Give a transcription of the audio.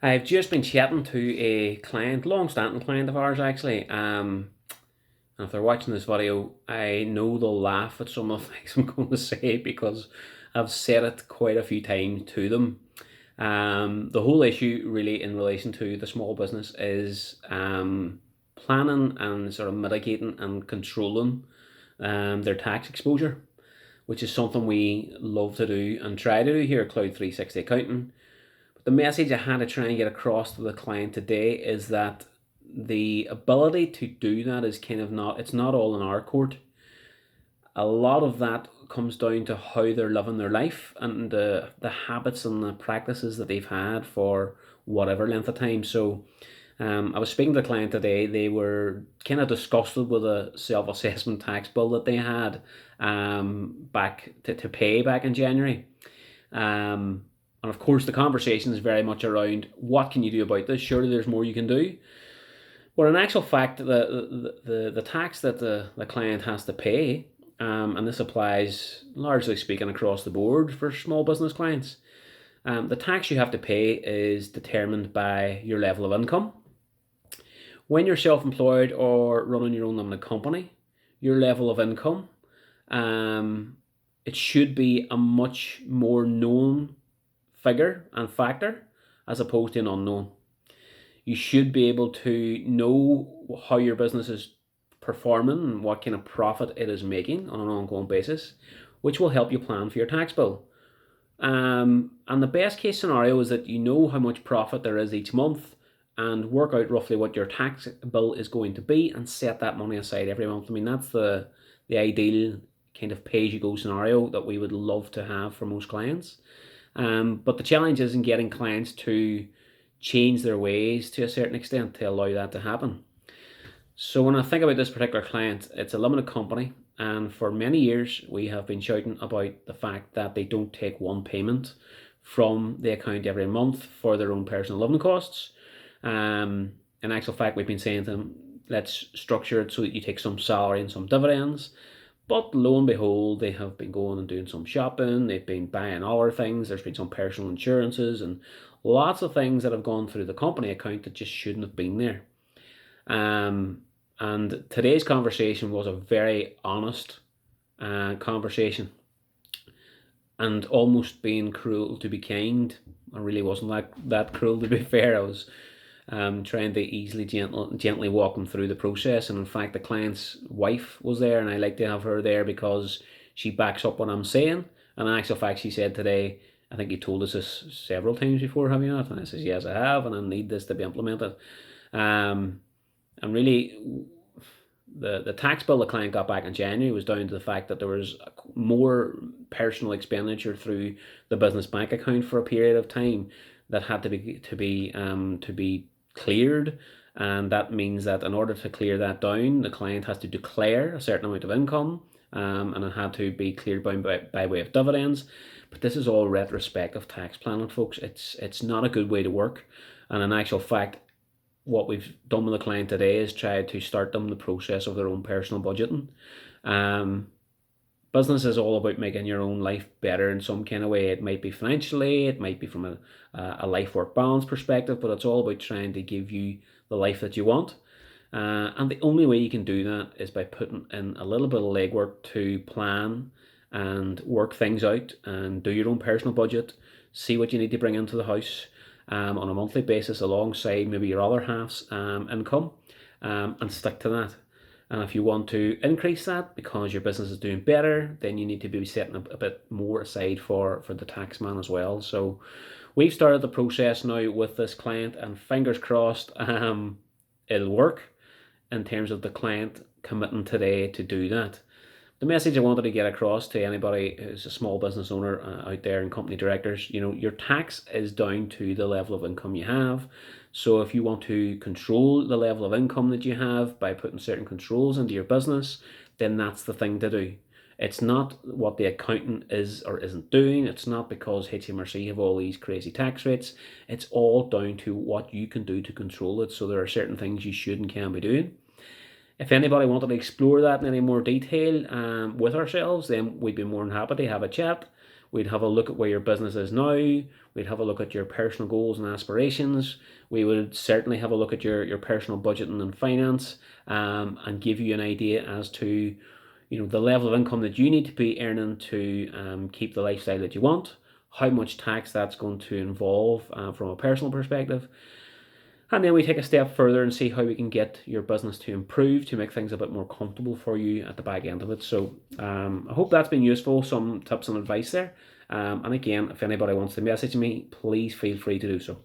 I've just been chatting to a client, long-standing client of ours actually. And if they're watching this video, I know they'll laugh at some of the things I'm going to say because I've said it quite a few times to them. The whole issue, really, in relation to the small business is planning and sort of mitigating and controlling their tax exposure, which is something we love to do and try to do here at Cloud 360 Accounting. The message I had to try and get across to the client today is that the ability to do that is kind of not, it's not all in our court. A lot of that comes down to how they're living their life and the habits and the practices that they've had for whatever length of time. So I was speaking to a client today. They were kind of disgusted with a self-assessment tax bill that they had back to pay back in January. And of course, the conversation is very much around what can you do about this? Surely there's more you can do. Well, in actual fact, the tax that the client has to pay, and this applies largely speaking across the board for small business clients, the tax you have to pay is determined by your level of income. When you're self-employed or running your own limited company, your level of income, um, it should be a much more known figure and factor as opposed to an unknown. You should be able to know how your business is performing and what kind of profit it is making on an ongoing basis, which will help you plan for your tax bill. And the best case scenario is that you know how much profit there is each month and work out roughly what your tax bill is going to be and set that money aside every month. I mean, that's the ideal kind of pay-as-you-go scenario that we would love to have for most clients. But the challenge is in getting clients to change their ways to a certain extent to allow that to happen. So when I think about this particular client, it's a limited company, and for many years we have been shouting about the fact that they don't take one payment from the account every month for their own personal living costs. In actual fact, we've been saying to them, let's structure it so that you take some salary and some dividends. But lo and behold, they have been going and doing some shopping, they've been buying other things, there's been some personal insurances and lots of things that have gone through the company account that just shouldn't have been there. And today's conversation was a very honest conversation and almost being cruel to be kind. I really wasn't that cruel, to be fair. I was trying to gently walk them through the process. And in fact, the client's wife was there, and I like to have her there because she backs up what I'm saying. And in actual fact, she said today, I think you told us this several times before, have you not? And I says, yes, I have, and I need this to be implemented. And really, the tax bill the client got back in January was down to the fact that there was more personal expenditure through the business bank account for a period of time that had to be cleared, and that means that in order to clear that down, the client has to declare a certain amount of income, and it had to be cleared by way of dividends. But this is all retrospective tax planning, folks. It's not a good way to work, and in actual fact, what we've done with the client today is try to start them the process of their own personal budgeting. Um, Business is all about making your own life better in some kind of way. It might be financially, it might be from a life work balance perspective, but it's all about trying to give you the life that you want. And the only way you can do that is by putting in a little bit of legwork to plan and work things out and do your own personal budget, see what you need to bring into the house on a monthly basis alongside maybe your other half's income, and stick to that. And if you want to increase that because your business is doing better, then you need to be setting a bit more aside for the tax man as well. So we've started the process now with this client, and fingers crossed it'll work in terms of the client committing today to do that. The message I wanted to get across to anybody who's a small business owner out there and company directors, your tax is down to the level of income you have. So if you want to control the level of income that you have by putting certain controls into your business, then that's the thing to do. It's not what the accountant is or isn't doing. It's not because HMRC have all these crazy tax rates. It's all down to what you can do to control it. So there are certain things you should and can be doing. If anybody wanted to explore that in any more detail with ourselves, then we'd be more than happy to have a chat. We'd have a look at where your business is now. We'd have a look at your personal goals and aspirations. We would certainly have a look at your personal budgeting and finance, and give you an idea as to the level of income that you need to be earning to keep the lifestyle that you want, how much tax that's going to involve from a personal perspective. And then we take a step further and see how we can get your business to improve, to make things a bit more comfortable for you at the back end of it. So I hope that's been useful, some tips and advice there. And again, if anybody wants to message me, please feel free to do so.